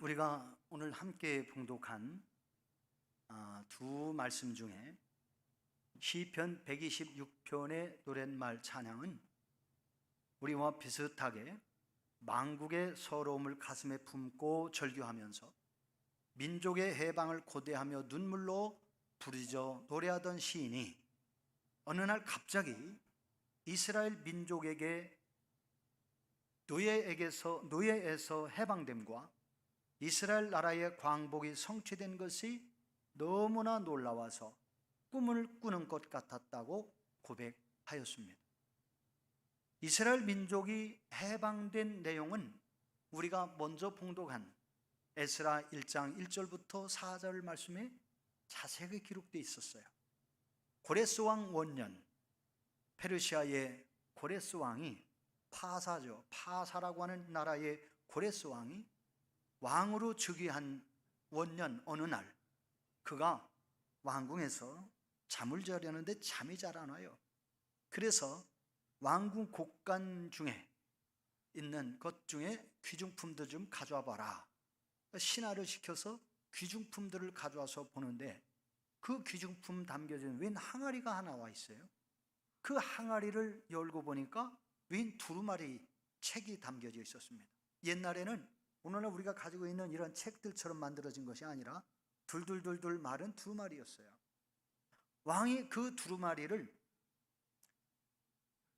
우리가 오늘 함께 봉독한 두 말씀 중에 시편 126편의 노랫말 찬양은 우리와 비슷하게 만국의 서러움을 가슴에 품고 절규하면서 민족의 해방을 고대하며 눈물로 부르짖어 노래하던 시인이 어느 날 갑자기 이스라엘 민족에게 노예에서 해방됨과 이스라엘 나라의 광복이 성취된 것이 너무나 놀라워서 꿈을 꾸는 것 같았다고 고백하였습니다. 이스라엘 민족이 해방된 내용은 우리가 먼저 봉독한 에스라 1장 1절부터 4절 말씀에 자세하게 기록되어 있었어요. 고레스 왕 원년, 페르시아의 고레스 왕이 파사라고 하는 나라의 고레스 왕이 왕으로 즉위한 원년 어느 날 그가 왕궁에서 잠을 자려는데 잠이 잘 안 와요. 그래서 왕궁 곡간 중에 있는 것 중에 귀중품들 좀 가져와 봐라. 신하를 시켜서 귀중품들을 가져와서 보는데 그 귀중품 담겨진 웬 항아리가 하나 와 있어요. 그 항아리를 열고 보니까 웬 두루마리 책이 담겨져 있었습니다. 옛날에는 오늘날 우리가 가지고 있는 이런 책들처럼 만들어진 것이 아니라 둘둘둘둘 마른 두루마리였어요. 왕이 그 두루마리를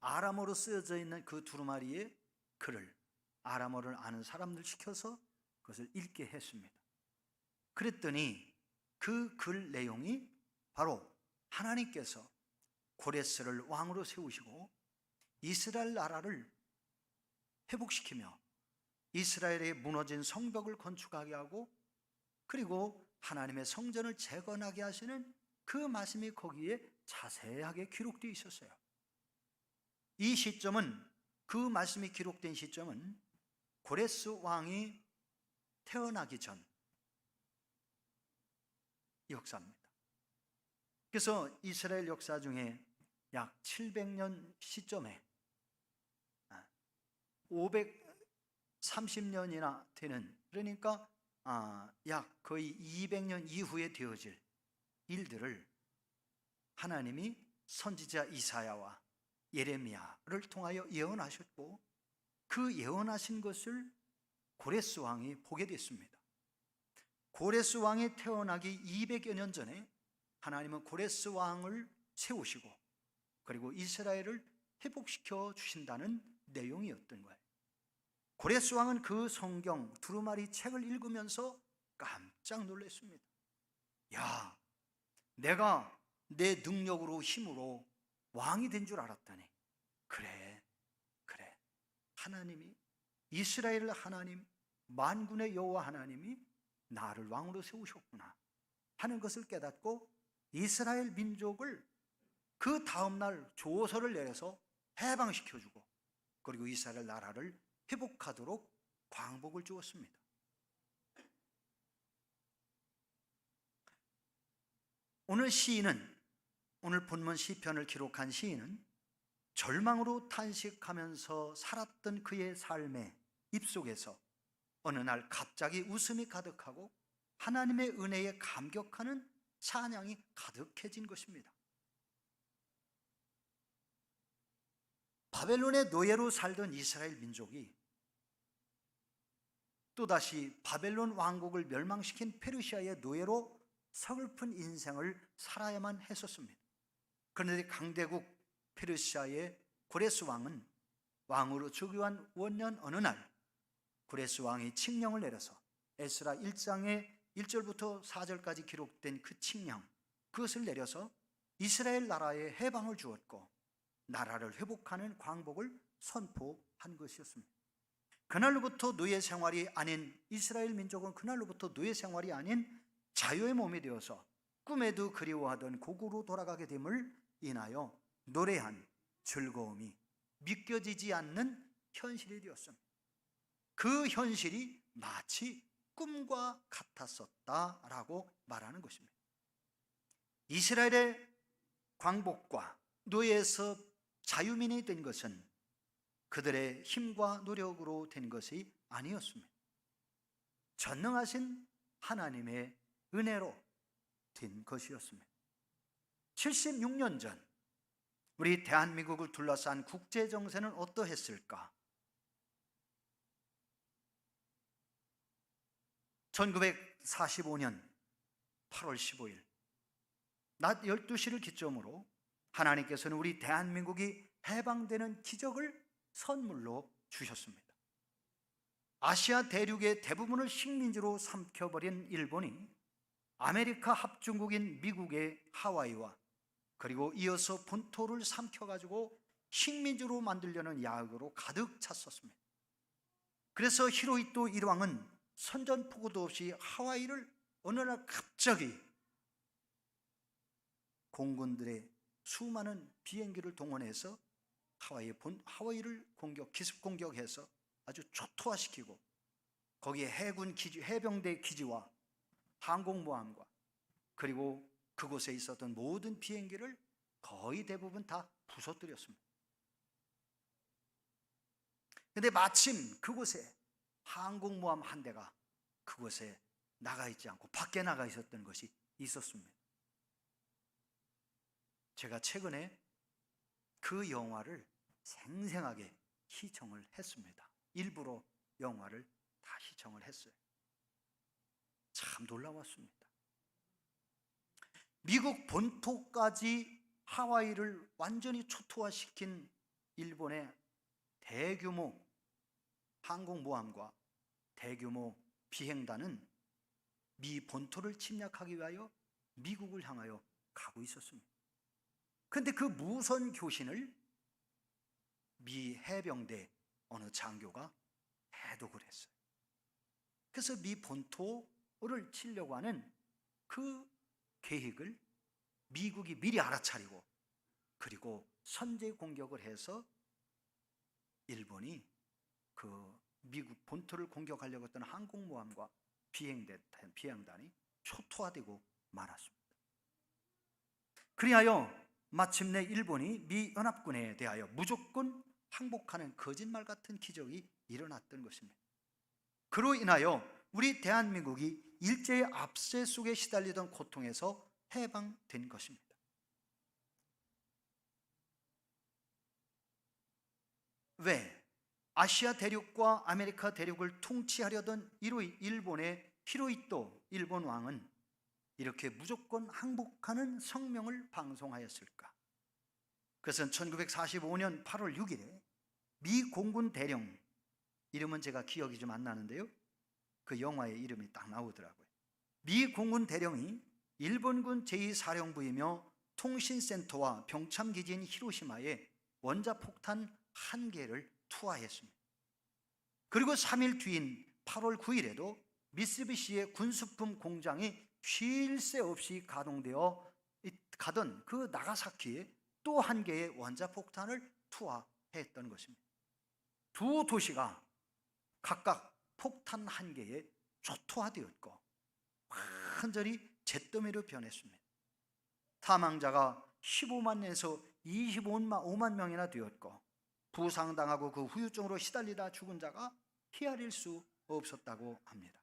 아람어로 쓰여져 있는 그 두루마리의 글을 아람어를 아는 사람들 시켜서 그것을 읽게 했습니다. 그랬더니 그 글 내용이 바로 하나님께서 고레스를 왕으로 세우시고 이스라엘 나라를 회복시키며 이스라엘의 무너진 성벽을 건축하게 하고 그리고 하나님의 성전을 재건하게 하시는 그 말씀이 거기에 자세하게 기록되어 있었어요. 이 시점은, 그 말씀이 기록된 시점은 고레스 왕이 태어나기 전 역사입니다. 그래서 이스라엘 역사 중에 약 700년 시점에 530년이나 되는, 그러니까 약 거의 200년 이후에 되어질 일들을 하나님이 선지자 이사야와 예레미야를 통하여 예언하셨고 그 예언하신 것을 고레스 왕이 보게 됐습니다. 고레스 왕이 태어나기 200여 년 전에 하나님은 고레스 왕을 세우시고 그리고 이스라엘을 회복시켜 주신다는 내용이었던 거예요. 고레스 왕은 그 성경 두루마리 책을 읽으면서 깜짝 놀랐습니다. 야, 내가 내 능력으로 힘으로 왕이 된 줄 알았더니 그래 하나님이, 이스라엘 하나님, 만군의 여호와 하나님이 나를 왕으로 세우셨구나 하는 것을 깨닫고 이스라엘 민족을 그 다음날 조서를 내려서 해방시켜주고 그리고 이스라엘 나라를 회복하도록 광복을 주었습니다. 오늘 본문 시편을 기록한 시인은 절망으로 탄식하면서 살았던 그의 삶의 입속에서 어느 날 갑자기 웃음이 가득하고 하나님의 은혜에 감격하는 찬양이 가득해진 것입니다. 바벨론의 노예로 살던 이스라엘 민족이 또다시 바벨론 왕국을 멸망시킨 페르시아의 노예로 서글픈 인생을 살아야만 했었습니다. 그런데 강대국 페르시아의 고레스 왕은 왕으로 즉위한 원년 어느 날 고레스 왕이 칙령을 내려서 에스라 1장의 1절부터 4절까지 기록된 그 칙령, 그것을 내려서 이스라엘 나라에 해방을 주었고 나라를 회복하는 광복을 선포한 것이었습니다. 그날로부터 노예 생활이 아닌, 이스라엘 민족은 그날로부터 노예 생활이 아닌 자유의 몸이 되어서 꿈에도 그리워하던 고국으로 돌아가게 됨을 인하여 노래한 즐거움이 믿겨지지 않는 현실이 되었습니다. 그 현실이 마치 꿈과 같았었다라고 말하는 것입니다. 이스라엘의 광복과 노예에서 자유민이 된 것은 그들의 힘과 노력으로 된 것이 아니었습니다. 전능하신 하나님의 은혜로 된 것이었습니다. 76년 전 우리 대한민국을 둘러싼 국제 정세는 어떠했을까? 1945년 8월 15일 낮 12시를 기점으로 하나님께서는 우리 대한민국이 해방되는 기적을 선물로 주셨습니다. 아시아 대륙의 대부분을 식민지로 삼켜버린 일본이 아메리카 합중국인 미국의 하와이와 그리고 이어서 본토를 삼켜가지고 식민지로 만들려는 야극으로 가득 찼었습니다. 그래서 히로히토 1왕은 선전포고도 없이 하와이를 어느 날 갑자기 공군들의 수많은 비행기를 동원해서 하와이를 기습 공격해서 아주 초토화시키고 거기에 해군 기지, 해병대 기지와 항공모함과 그리고 그곳에 있었던 모든 비행기를 거의 대부분 다 부숴뜨렸습니다. 그런데 마침 그곳에 항공모함 한 대가 그곳에 나가 있지 않고 밖에 나가 있었던 것이 있었습니다. 제가 최근에 그 영화를 생생하게 시청을 했습니다. 일부러 영화를 다 시청을 했어요. 참 놀라웠습니다. 미국 본토까지 하와이를 완전히 초토화시킨 일본의 대규모 항공모함과 대규모 비행단은 미 본토를 침략하기 위하여 미국을 향하여 가고 있었습니다. 그런데 그 무선 교신을 미 해병대 어느 장교가 해독을 했어요. 그래서 미 본토를 치려고 하는 그 계획을 미국이 미리 알아차리고 그리고 선제 공격을 해서 일본이 그 미국 본토를 공격하려고 했던 항공모함과 비행단이 초토화되고 말았습니다. 그리하여 마침내 일본이 미 연합군에 대하여 무조건 항복하는 거짓말 같은 기적이 일어났던 것입니다. 그로 인하여 우리 대한민국이 일제의 압제 속에 시달리던 고통에서 해방된 것입니다. 왜? 아시아 대륙과 아메리카 대륙을 통치하려던 일본의 히로히토 일본 왕은 이렇게 무조건 항복하는 성명을 방송하였을까? 그것은 1945년 8월 6일에 미 공군 대령, 이름은 제가 기억이 좀 안 나는데요, 그 영화의 이름이 딱 나오더라고요. 미 공군 대령이 일본군 제2사령부이며 통신센터와 병참기지인 히로시마에 원자폭탄 1개를 투하했습니다. 그리고 3일 뒤인 8월 9일에도 미쓰비시의 군수품 공장이 쉴 새 없이 가동되어 가던 그 나가사키에 또 1개의 원자폭탄을 투하했던 것입니다. 두 도시가 각각 폭탄 1개에 초토화되었고 완전히 잿더미로 변했습니다. 사망자가 15만에서 25만 명이나 되었고 부상당하고 그 후유증으로 시달리다 죽은 자가 헤아릴 수 없었다고 합니다.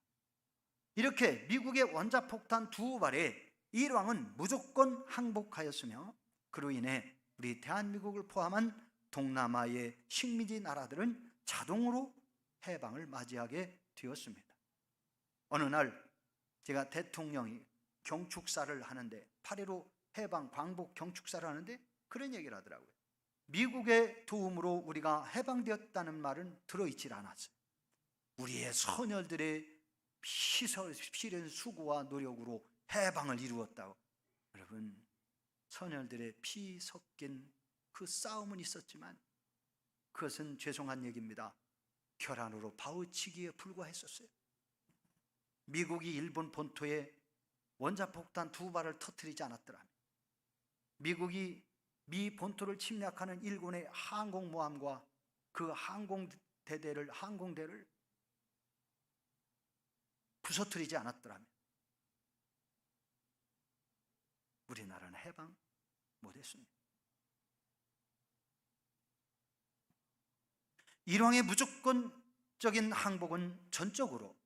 이렇게 미국의 원자폭탄 2발에 일왕은 무조건 항복하였으며 그로 인해 우리 대한민국을 포함한 동남아의 식민지 나라들은 자동으로 해방을 맞이하게 되었습니다. 어느 날 제가 대통령이 경축사를 하는데 8.15 해방 광복 경축사를 하는데 그런 얘기를 하더라고요. 미국의 도움으로 우리가 해방되었다는 말은 들어있질 않았어요. 우리의 선열들의 피련 수고와 노력으로 해방을 이루었다고. 여러분, 선열들의 피 섞인 그 싸움은 있었지만 그것은 죄송한 얘기입니다. 결함으로 바우치기에 불과했었어요. 미국이 일본 본토에 원자폭탄 2발을 터뜨리지 않았더라면, 미국이 미 본토를 침략하는 일본의 항공모함과 그 항공대를 부서뜨리지 않았더라면 우리나라는 해방 못했습니다. 일왕의 무조건적인 항복은 전적으로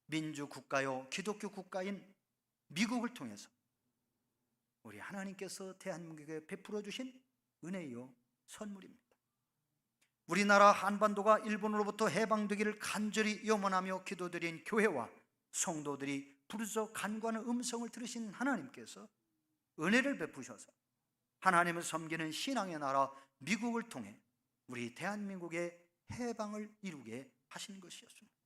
민주국가요 기독교 국가인 미국을 통해서 우리 하나님께서 대한민국에 베풀어 주신 은혜요 선물입니다. 우리나라 한반도가 일본으로부터 해방되기를 간절히 염원하며 기도드린 교회와 성도들이 부르짖어 간구하는 음성을 들으신 하나님께서 은혜를 베푸셔서 하나님을 섬기는 신앙의 나라 미국을 통해 우리 대한민국의 해방을 이루게 하신 것이었습니다.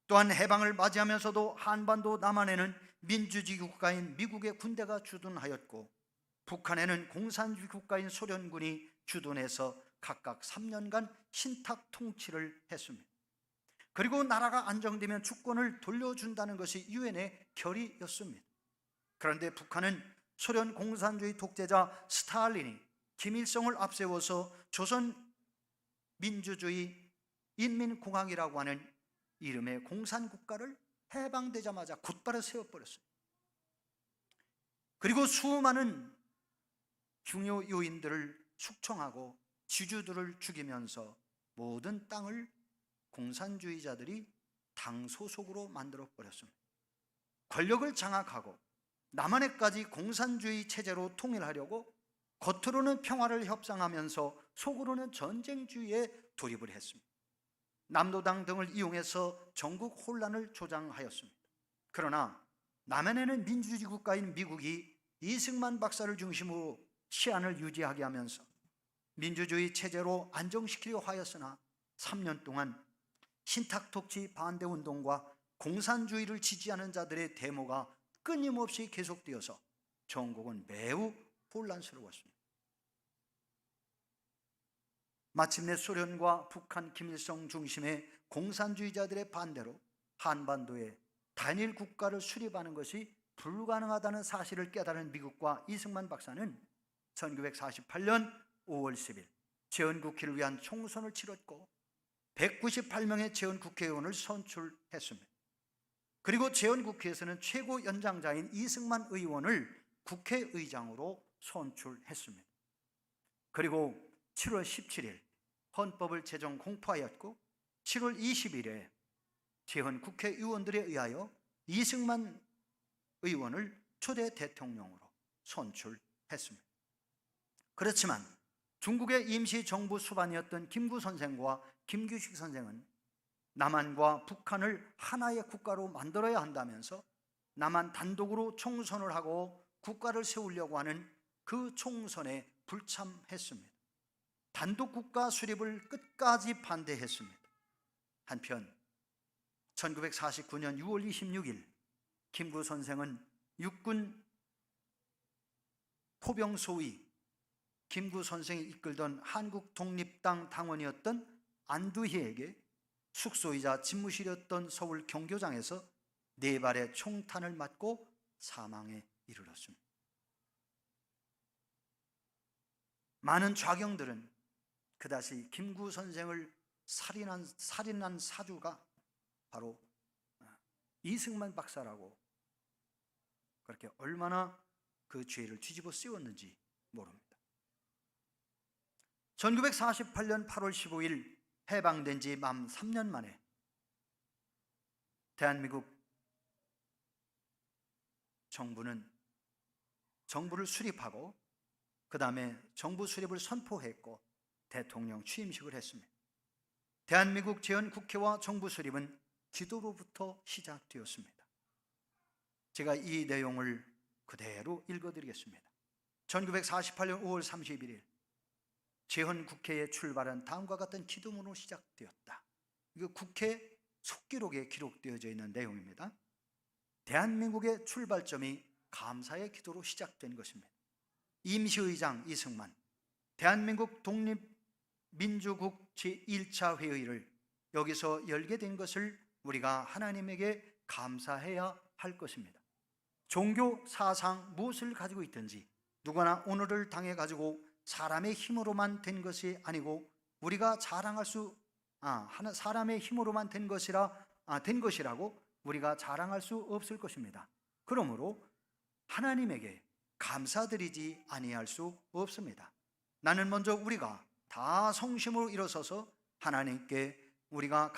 또한 해방을 맞이하면서도 한반도 남한에는 민주주의 국가인 미국의 군대가 주둔하였고 북한에는 공산주의 국가인 소련군이 주둔해서 각각 3년간 신탁 통치를 했습니다. 그리고 나라가 안정되면 주권을 돌려준다는 것이 유엔의 결의였습니다. 그런데 북한은 소련 공산주의 독재자 스탈린이 김일성을 앞세워서 조선 민주주의 인민공화국이라고 하는 이름의 공산국가를 해방되자마자 곧바로 세워버렸어요. 그리고 수많은 중요 요인들을 숙청하고 지주들을 죽이면서 모든 땅을 공산주의자들이 당 소속으로 만들어 버렸습니다. 권력을 장악하고 남한에까지 공산주의 체제로 통일하려고 겉으로는 평화를 협상하면서 속으로는 전쟁주의에 돌입을 했습니다. 남도당 등을 이용해서 전국 혼란을 조장하였습니다. 그러나 남한에는 민주주의 국가인 미국이 이승만 박사를 중심으로 치안을 유지하게 하면서 민주주의 체제로 안정시키려 하였으나 3년 동안 신탁독지 반대 운동과 공산주의를 지지하는 자들의 데모가 끊임없이 계속되어서 전국은 매우 혼란스러웠습니다. 마침내 소련과 북한 김일성 중심의 공산주의자들의 반대로 한반도에 단일 국가를 수립하는 것이 불가능하다는 사실을 깨달은 미국과 이승만 박사는 1948년 5월 10일 재헌국회를 위한 총선을 치렀고 198명의 재헌국회의원을 선출했습니다. 그리고 재헌국회에서는 최고 연장자인 이승만 의원을 국회의장으로 선출했습니다. 그리고 7월 17일 헌법을 제정 공포하였고 7월 20일에 재헌국회의원들에 의하여 이승만 의원을 초대 대통령으로 선출했습니다. 그렇지만 중국의 임시정부 수반이었던 김구 선생과 김규식 선생은 남한과 북한을 하나의 국가로 만들어야 한다면서 남한 단독으로 총선을 하고 국가를 세우려고 하는 그 총선에 불참했습니다. 단독국가 수립을 끝까지 반대했습니다. 한편 1949년 6월 26일 김구 선생은 육군 포병소위 김구 선생이 이끌던 한국독립당 당원이었던 안두희에게 숙소이자 집무실이었던 서울 경교장에서 4발의 총탄을 맞고 사망에 이르렀습니다. 많은 좌경들은 그다시 김구 선생을 살인한 사주가 바로 이승만 박사라고 그렇게 얼마나 그 죄를 뒤집어 씌웠는지 모릅니다. 1948년 8월 15일 해방된 지 만 3년 만에 대한민국 정부는 정부를 수립하고 그 다음에 정부 수립을 선포했고 대통령 취임식을 했습니다. 대한민국 재헌국회와 정부 수립은 기도로부터 시작되었습니다. 제가 이 내용을 그대로 읽어드리겠습니다. 1948년 5월 31일 재헌국회의 출발은 다음과 같은 기도문으로 시작되었다. 이거 국회 속기록에 기록되어져 있는 내용입니다. 대한민국의 출발점이 감사의 기도로 시작된 것입니다. 임시의장 이승만, 대한민국 독립민주국 제1차 회의를 여기서 열게 된 것을 우리가 하나님에게 감사해야 할 것입니다. 종교, 사상 무엇을 가지고 있든지 누구나 오늘을 당해 가지고 사람의 힘으로만 된 것이 아니고 우리가 자랑할 수 사람의 힘으로만 된 것이라고 우리가 자랑할 수 없을 것입니다. 그러므로 하나님에게 감사드리지 아니할 수 없습니다. 나는 먼저 우리가 다 성심으로 일어서서 하나님께 우리가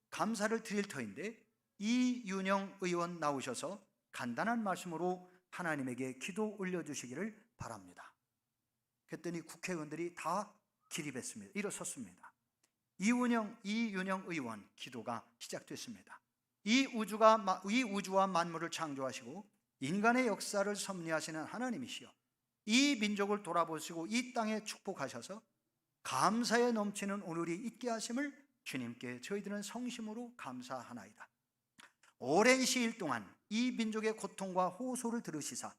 감사를 드릴 터인데 이윤영 의원 나오셔서 간단한 말씀으로 하나님에게 기도 올려주시기를 바랍니다. 그랬더니 국회의원들이 다 기립했습니다. 일어섰습니다. 이윤영 의원 기도가 시작됐습니다. 이 우주와 만물을 창조하시고 인간의 역사를 섭리하시는 하나님이시여, 이 민족을 돌아보시고 이 땅에 축복하셔서 감사에 넘치는 오늘이 있게 하심을 주님께 저희들은 성심으로 감사하나이다. 오랜 시일 동안 이 민족의 고통과 호소를 들으시사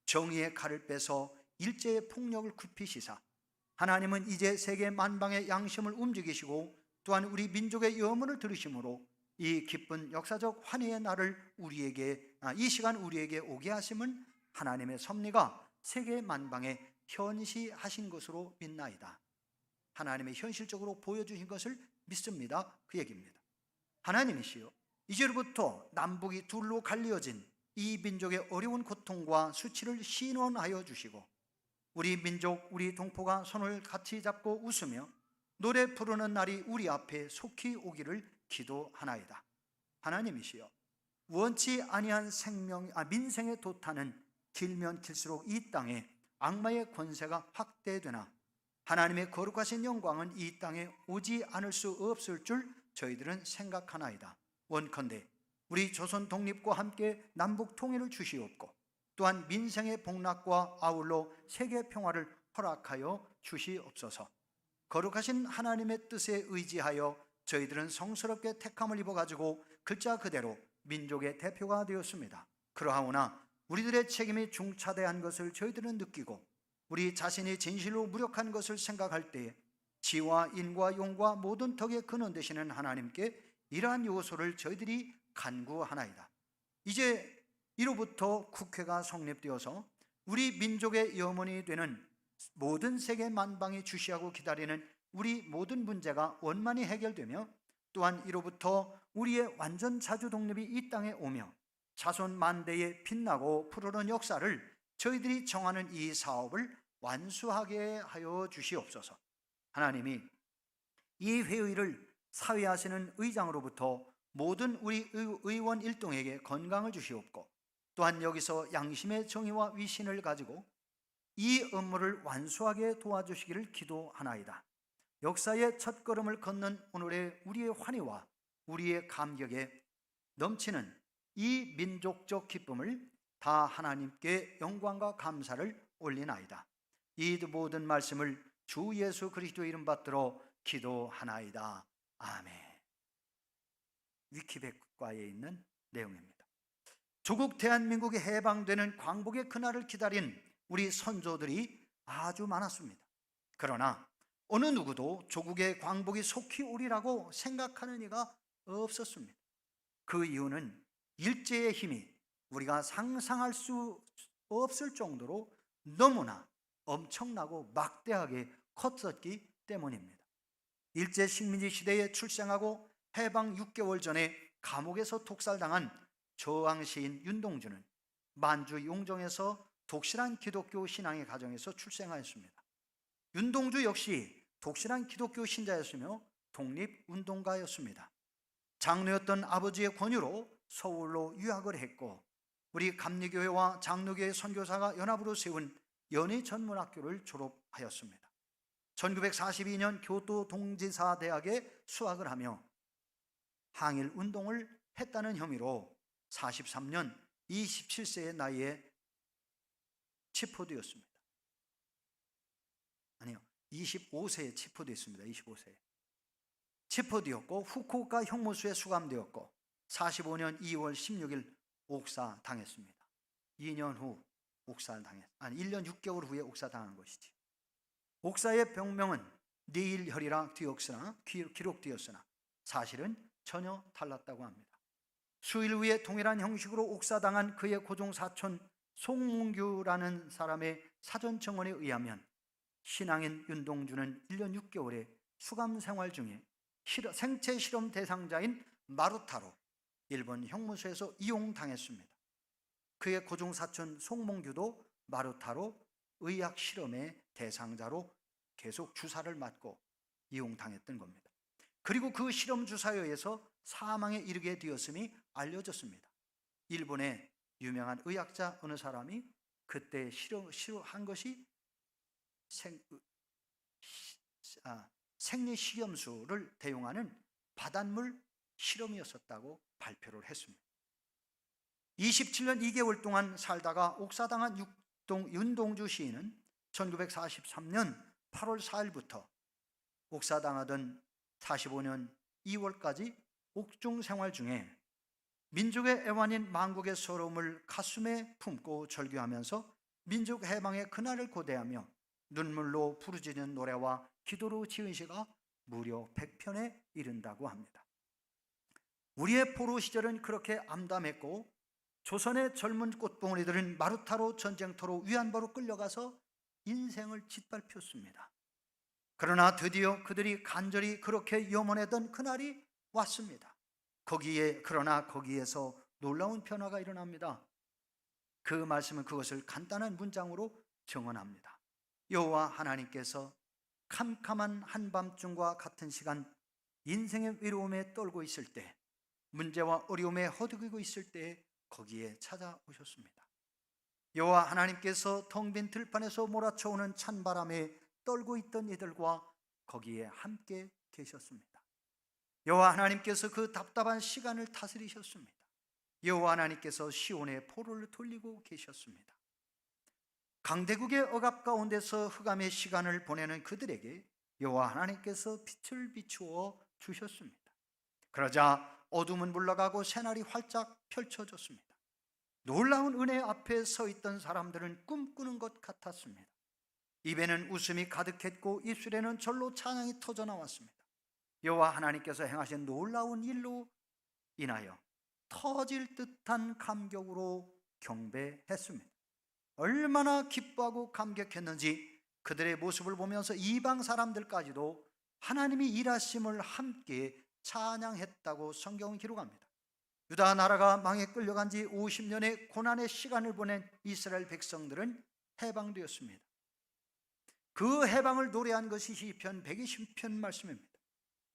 정의의 칼을 빼서 일제의 폭력을 굽히시사 하나님은 이제 세계 만방의 양심을 움직이시고 또한 우리 민족의 염원을 들으심으로 이 기쁜 역사적 환희의 날을 이 시간 우리에게 오게 하심은 하나님의 섭리가 세계 만방에 현시하신 것으로 믿나이다. 하나님의 현실적으로 보여주신 것을 믿습니다. 그 얘기입니다. 하나님이시여, 이제로부터 남북이 둘로 갈리어진 이 민족의 어려운 고통과 수치를 신원하여 주시고 우리 민족, 우리 동포가 손을 같이 잡고 웃으며 노래 부르는 날이 우리 앞에 속히 오기를 기도하나이다. 하나님이시여, 원치 아니한 민생의 도탄은 길면 길수록 이 땅에 악마의 권세가 확대되나 하나님의 거룩하신 영광은 이 땅에 오지 않을 수 없을 줄 저희들은 생각하나이다. 원컨대 우리 조선 독립과 함께 남북 통일을 주시옵고 또한 민생의 복락과 아울러 세계 평화를 허락하여 주시옵소서. 거룩하신 하나님의 뜻에 의지하여 저희들은 성스럽게 택함을 입어가지고 글자 그대로 민족의 대표가 되었습니다. 그러하오나 우리들의 책임이 중차대한 것을 저희들은 느끼고 우리 자신이 진실로 무력한 것을 생각할 때에 지와 인과 용과 모든 덕의 근원 되시는 하나님께 이러한 요소를 저희들이 간구하나이다. 이제 이로부터 국회가 성립되어서 우리 민족의 염원이 되는 모든 세계 만방이 주시하고 기다리는 우리 모든 문제가 원만히 해결되며 또한 이로부터 우리의 완전 자주 독립이 이 땅에 오며 자손 만대에 빛나고 푸르른 역사를 저희들이 정하는 이 사업을 완수하게 하여 주시옵소서. 하나님이 이 회의를 사회하시는 의장으로부터 모든 우리 의원 일동에게 건강을 주시옵고 또한 여기서 양심의 정의와 위신을 가지고 이 업무를 완수하게 도와주시기를 기도하나이다. 역사의 첫걸음을 걷는 오늘의 우리의 환희와 우리의 감격에 넘치는 이 민족적 기쁨을 다 하나님께 영광과 감사를 올리나이다. 이 모든 말씀을 주 예수 그리스도 이름 받들어 기도하나이다. 아멘. 위키백과에 있는 내용입니다. 조국 대한민국이 해방되는 광복의 그날을 기다린 우리 선조들이 아주 많았습니다. 그러나 어느 누구도 조국의 광복이 속히 오리라고 생각하는 이가 없었습니다. 그 이유는 일제의 힘이 우리가 상상할 수 없을 정도로 너무나 엄청나고 막대하게 컸었기 때문입니다. 일제 식민지 시대에 출생하고 해방 6개월 전에 감옥에서 독살당한 저항시인 윤동주는 만주 용정에서 독실한 기독교 신앙의 가정에서 출생하였습니다. 윤동주 역시 독실한 기독교 신자였으며 독립운동가였습니다. 장로였던 아버지의 권유로 서울로 유학을 했고 우리 감리교회와 장로교회 선교사가 연합으로 세운 연희전문학교를 졸업하였습니다. 1942년 교토 동지사대학에 수학을 하며 항일운동을 했다는 혐의로 43년 27세의 나이에 체포되었습니다. 아니요, 25세에 체포되었습니다. 25세에 체포되었고 후쿠오카 형무소에 수감되었고 45년 2월 16일 옥사당했습니다. 2년 후 옥사당했습니다. 1년 6개월 후에 옥사당한 것이지. 옥사의 병명은 내일혈이라 기록되었으나 사실은 전혀 달랐다고 합니다. 수일 후에 동일한 형식으로 옥사당한 그의 고종사촌 송문규라는 사람의 사전 청원에 의하면 신앙인 윤동주는 1년 6개월의 수감 생활 중에 생체 실험 대상자인 마루타로 일본 형무소에서 이용당했습니다. 그의 고종사촌 송몽규도 마루타로 의학 실험의 대상자로 계속 주사를 맞고 이용당했던 겁니다. 그리고 그 실험 주사에 의해서 사망에 이르게 되었음이 알려졌습니다. 일본의 유명한 의학자 어느 사람이 그때 실험한 것이 생리식염수를 대용하는 바닷물 실험이었었다고 발표를 했습니다. 27년 2개월 동안 살다가 옥사당한 윤동주 시인은 1943년 8월 4일부터 옥사당하던 45년 2월까지 옥중 생활 중에 민족의 애환인 만국의 서러움을 가슴에 품고 절규하면서 민족 해방의 그날을 고대하며 눈물로 부르짖는 노래와 기도로 지은 시가 무려 100편에 이른다고 합니다. 우리의 포로 시절은 그렇게 암담했고 조선의 젊은 꽃봉오리들은 마루타로 전쟁터로 위안부로 끌려가서 인생을 짓밟혔습니다. 그러나 드디어 그들이 간절히 그렇게 염원했던 그날이 왔습니다. 그러나 거기에서 놀라운 변화가 일어납니다. 그 말씀은 그것을 간단한 문장으로 정언합니다. 여호와 하나님께서 캄캄한 한밤중과 같은 시간, 인생의 외로움에 떨고 있을 때, 문제와 어려움에 허덕이고 있을 때 거기에 찾아오셨습니다. 여호와 하나님께서 텅 빈 들판에서 몰아쳐오는 찬바람에 떨고 있던 이들과 거기에 함께 계셨습니다. 여호와 하나님께서 그 답답한 시간을 다스리셨습니다. 여호와 하나님께서 시온의 포로를 돌리고 계셨습니다. 강대국의 억압 가운데서 흑암의 시간을 보내는 그들에게 여호와 하나님께서 빛을 비추어 주셨습니다. 그러자 어둠은 물러가고 새날이 활짝 펼쳐졌습니다. 놀라운 은혜 앞에 서 있던 사람들은 꿈꾸는 것 같았습니다. 입에는 웃음이 가득했고 입술에는 절로 찬양이 터져나왔습니다. 여호와 하나님께서 행하신 놀라운 일로 인하여 터질 듯한 감격으로 경배했습니다. 얼마나 기뻐하고 감격했는지 그들의 모습을 보면서 이방 사람들까지도 하나님이 일하심을 함께 찬양했다고 성경은 기록합니다. 유다 나라가 망에 끌려간 지 50년의 고난의 시간을 보낸 이스라엘 백성들은 해방되었습니다. 그 해방을 노래한 것이 시편 120편 말씀입니다.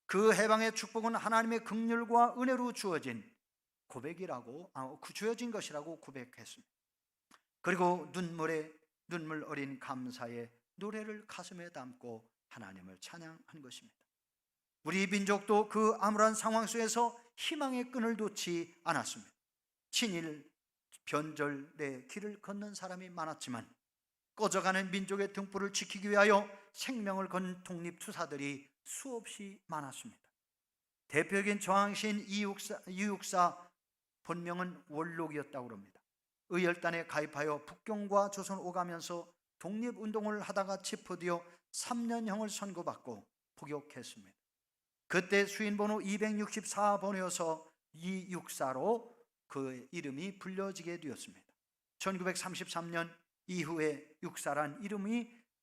그 해방의 축복은 하나님의 긍휼과 은혜로 주어진 것이라고 고백했습니다. 그리고 눈물 어린 감사의 노래를 가슴에 담고 하나님을 찬양한 것입니다. 우리 민족도 그 암울한 상황 속에서 희망의 끈을 놓지 않았습니다. 친일 변절의 길을 걷는 사람이 많았지만 꺼져가는 민족의 등불을 지키기 위하여 생명을 건 독립투사들이 수없이 많았습니다. 대표적인 저항시인 이육사 본명은 원록이었다고 합니다. 의열단에 가입하여 북경과 조선 오가면서 독립운동을 하다가 체포되어 3년형을 선고받고 복역했습니다. 그때 수인번호 264번이어서 이육사로 그 이름이 불려지게 되었습니다. 1933년 이후에 육사란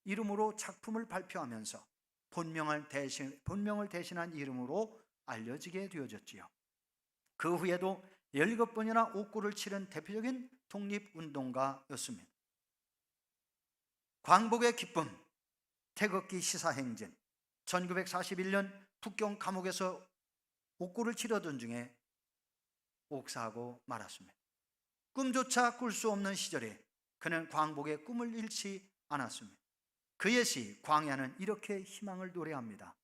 이름으로 작품을 발표하면서 본명을 대신한 이름으로 알려지게 되어졌지요. 그 후에도 17번이나 옥고를 치른 대표적인 독립운동가였습니다. 광복의 기쁨, 태극기 시사행진, 1941년 북경 감옥에서 옥고를 치르던 중에 옥사하고 말았습니다. 꿈조차 꿀 수 없는 시절에 그는 광복의 꿈을 잃지 않았습니다. 그의 시 광야는 이렇게 희망을 노래합니다.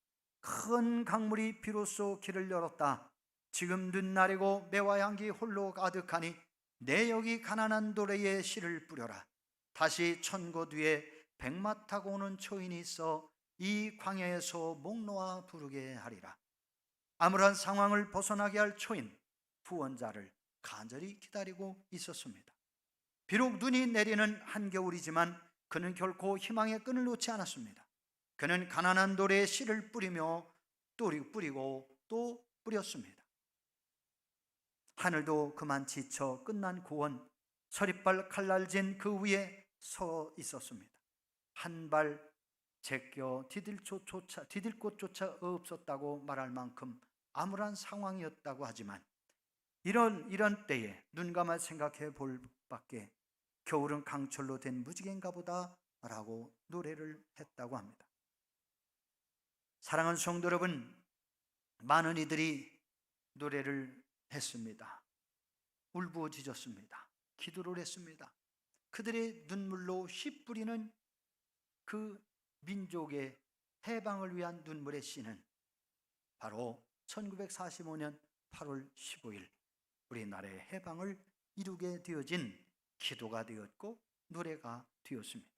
큰 강물이 비로소 길을 열었다. 지금 눈 나리고 매화 향기 홀로 가득하니 내 여기 가난한 도래에 씨를 뿌려라. 다시 천고 뒤에 백마 타고 오는 초인이 있어 이 광야에서 목 놓아 부르게 하리라. 암울한 상황을 벗어나게 할 초인, 구원자를 간절히 기다리고 있었습니다. 비록 눈이 내리는 한겨울이지만 그는 결코 희망의 끈을 놓지 않았습니다. 그는 가난한 돌에 씨를 뿌리고 또 뿌렸습니다. 하늘도 그만 지쳐 끝난 고원, 서리빨 칼날진 그 위에 서 있었습니다. 한 발 제껴 디딜 곳조차 없었다고 말할 만큼 암울한 상황이었다고 하지만 이런 때에 눈 감아 생각해 볼 밖에 겨울은 강철로 된 무지개인가 보다 라고 노래를 했다고 합니다. 사랑하는 성도 여러분, 많은 이들이 노래를 했습니다. 울부짖었습니다. 기도를 했습니다. 그들의 눈물로 씨 뿌리는 그 민족의 해방을 위한 눈물의 씨는 바로 1945년 8월 15일 우리나라의 해방을 이루게 되어진 기도가 되었고 노래가 되었습니다.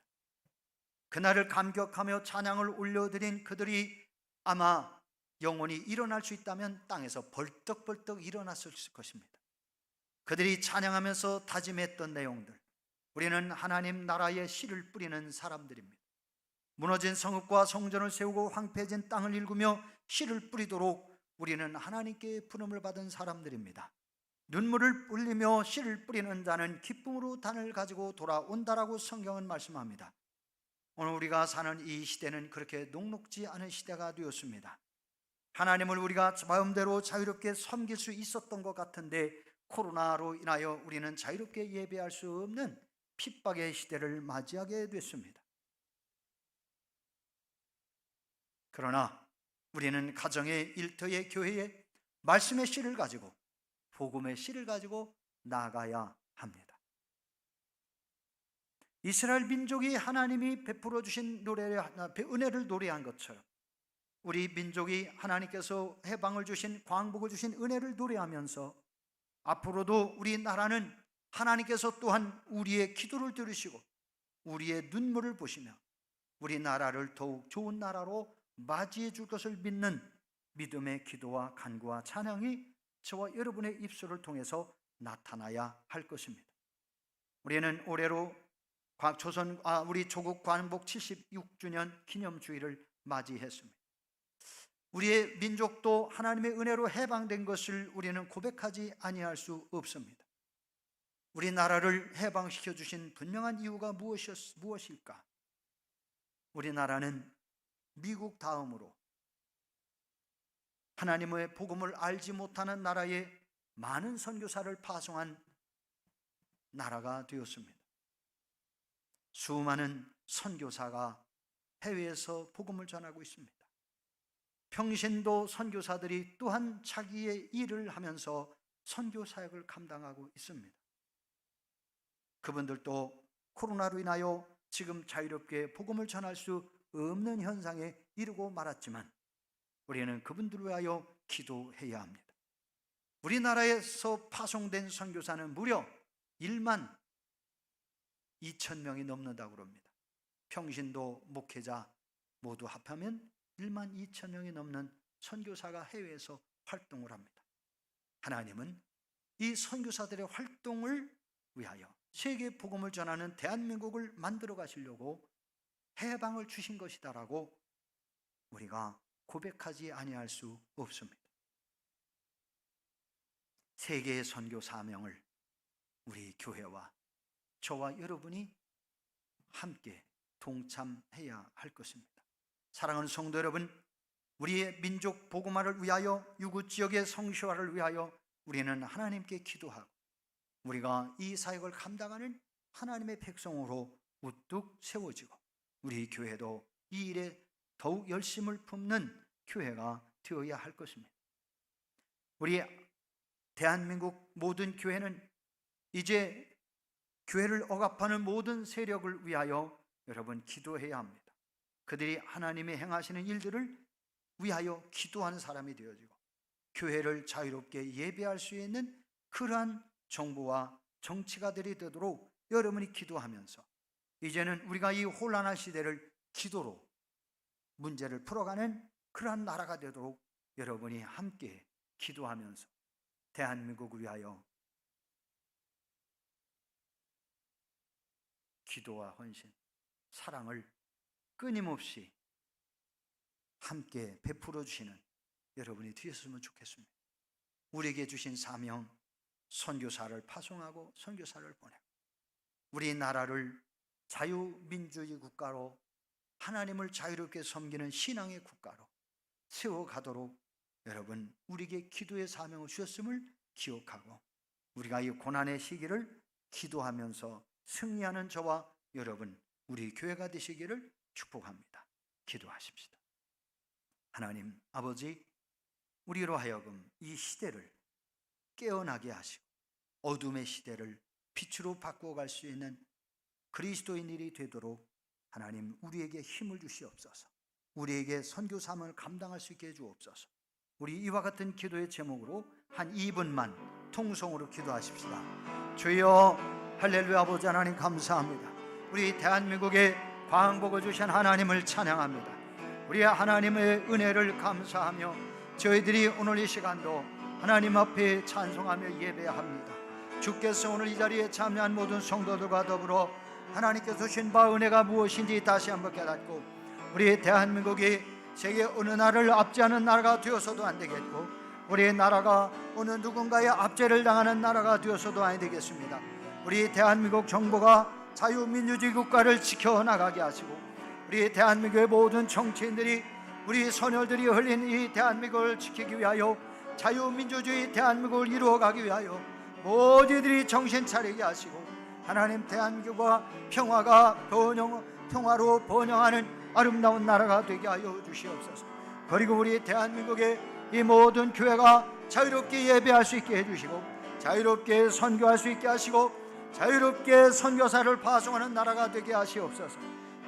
그날을 감격하며 찬양을 올려드린 그들이 아마 영원히 일어날 수 있다면 땅에서 벌떡벌떡 일어났을 것입니다. 그들이 찬양하면서 다짐했던 내용들, 우리는 하나님 나라의 씨를 뿌리는 사람들입니다. 무너진 성읍과 성전을 세우고 황폐해진 땅을 일구며 씨를 뿌리도록 우리는 하나님께 부름을 받은 사람들입니다. 눈물을 흘리며 씨를 뿌리는 자는 기쁨으로 단을 가지고 돌아온다라고 성경은 말씀합니다. 오늘 우리가 사는 이 시대는 그렇게 녹록지 않은 시대가 되었습니다. 하나님을 우리가 마음대로 자유롭게 섬길 수 있었던 것 같은데 코로나로 인하여 우리는 자유롭게 예배할 수 없는 핍박의 시대를 맞이하게 됐습니다. 그러나 우리는 가정의 일터의 교회에 말씀의 씨를 가지고 복음의 씨를 가지고 나가야 합니다. 이스라엘 민족이 하나님이 베풀어 주신 은혜를 노래한 것처럼 우리 민족이 하나님께서 해방을 주신 광복을 주신 은혜를 노래하면서 앞으로도 우리나라는 하나님께서 또한 우리의 기도를 들으시고 우리의 눈물을 보시며 우리나라를 더욱 좋은 나라로 맞이해 줄 것을 믿는 믿음의 기도와 간구와 찬양이 저와 여러분의 입술을 통해서 나타나야 할 것입니다. 우리는 올해로 우리 조국 광복 76주년 기념주의를 맞이했습니다. 우리의 민족도 하나님의 은혜로 해방된 것을 우리는 고백하지 아니할 수 없습니다. 우리나라를 해방시켜 주신 분명한 이유가 무엇일까? 우리나라는 미국 다음으로 하나님의 복음을 알지 못하는 나라에 많은 선교사를 파송한 나라가 되었습니다. 수많은 선교사가 해외에서 복음을 전하고 있습니다. 평신도 선교사들이 또한 자기의 일을 하면서 선교 사역을 감당하고 있습니다. 그분들도 코로나로 인하여 지금 자유롭게 복음을 전할 수 없는 현상에 이르고 말았지만 우리는 그분들을 위하여 기도해야 합니다. 우리나라에서 파송된 선교사는 무려 1만 2천 명이 넘는다고 합니다. 평신도 목회자 모두 합하면 1만 2천 명이 넘는 선교사가 해외에서 활동을 합니다. 하나님은 이 선교사들의 활동을 위하여 세계 복음을 전하는 대한민국을 만들어 가시려고 해방을 주신 것이다라고 우리가 고백하지 아니할 수 없습니다. 세계의 선교 사명을 우리 교회와 저와 여러분이 함께 동참해야 할 것입니다. 사랑하는 성도 여러분, 우리의 민족 복음화를 위하여 유구 지역의 성시화를 위하여 우리는 하나님께 기도하고 우리가 이 사역을 감당하는 하나님의 백성으로 우뚝 세워지고 우리 교회도 이 일에 더욱 열심을 품는 교회가 되어야 할 것입니다. 우리 대한민국 모든 교회는 이제 교회를 억압하는 모든 세력을 위하여 여러분 기도해야 합니다. 그들이 하나님의 행하시는 일들을 위하여 기도하는 사람이 되어지고 교회를 자유롭게 예배할 수 있는 그러한 정부와 정치가들이 되도록 여러분이 기도하면서 이제는 우리가 이 혼란한 시대를 기도로 문제를 풀어가는 그러한 나라가 되도록 여러분이 함께 기도하면서 대한민국을 위하여 기도와 헌신, 사랑을 끊임없이 함께 베풀어 주시는 여러분이 되었으면 좋겠습니다. 우리에게 주신 사명, 선교사를 파송하고 선교사를 보내고 우리나라를 자유민주주의 국가로 하나님을 자유롭게 섬기는 신앙의 국가로 세워가도록 여러분 우리에게 기도의 사명을 주셨음을 기억하고 우리가 이 고난의 시기를 기도하면서 승리하는 저와 여러분 우리 교회가 되시기를 축복합니다. 기도하십시다. 하나님 아버지, 우리로 하여금 이 시대를 깨어나게 하시고 어둠의 시대를 빛으로 바꾸어 갈 수 있는 그리스도인들이 되도록 하나님 우리에게 힘을 주시옵소서. 우리에게 선교 사명을 감당할 수 있게 해주옵소서. 우리 이와 같은 기도의 제목으로 한 2분만 통성으로 기도하십시다. 주여, 할렐루야. 아버지 하나님 감사합니다. 우리 대한민국에 광복을 주신 하나님을 찬양합니다. 우리 하나님의 은혜를 감사하며 저희들이 오늘 이 시간도 하나님 앞에 찬송하며 예배합니다. 주께서 오늘 이 자리에 참여한 모든 성도들과 더불어 하나님께서 주신 바 은혜가 무엇인지 다시 한번 깨닫고 우리 대한민국이 세계 어느 나라를 압제하는 나라가 되어서도 안 되겠고 우리 나라가 어느 누군가의 압제를 당하는 나라가 되어서도 안 되겠습니다. 우리 대한민국 정부가 자유민주주의 국가를 지켜나가게 하시고 우리 대한민국의 모든 정치인들이 우리 선열들이 흘린 이 대한민국을 지키기 위하여 자유민주주의 대한민국을 이루어가기 위하여 모두들이 정신 차리게 하시고 하나님 대한민국과 평화로 번영하는 아름다운 나라가 되게 하여 주시옵소서. 그리고 우리 대한민국의 이 모든 교회가 자유롭게 예배할 수 있게 해주시고 자유롭게 선교할 수 있게 하시고 자유롭게 선교사를 파송하는 나라가 되게 하시옵소서.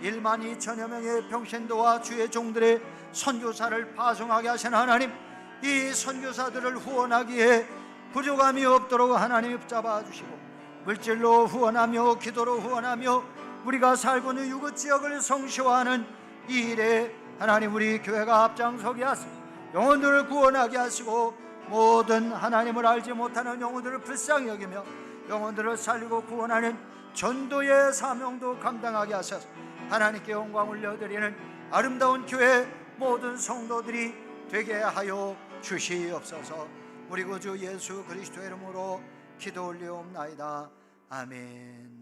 1만 2천여 명의 평신도와 주의 종들의 선교사를 파송하게 하신 하나님, 이 선교사들을 후원하기에 부족함이 없도록 하나님이 붙잡아 주시고 물질로 후원하며 기도로 후원하며 우리가 살고 있는 유구 지역을 성시화하는 이 일에 하나님 우리 교회가 앞장서게 하시고 영혼들을 구원하게 하시고 모든 하나님을 알지 못하는 영혼들을 불쌍히 여기며 영혼들을 살리고 구원하는 전도의 사명도 감당하게 하셔서 하나님께 영광 올려드리는 아름다운 교회 모든 성도들이 되게 하여 주시옵소서. 우리 구주 예수 그리스도의 이름으로 기도 올리옵나이다. 아멘.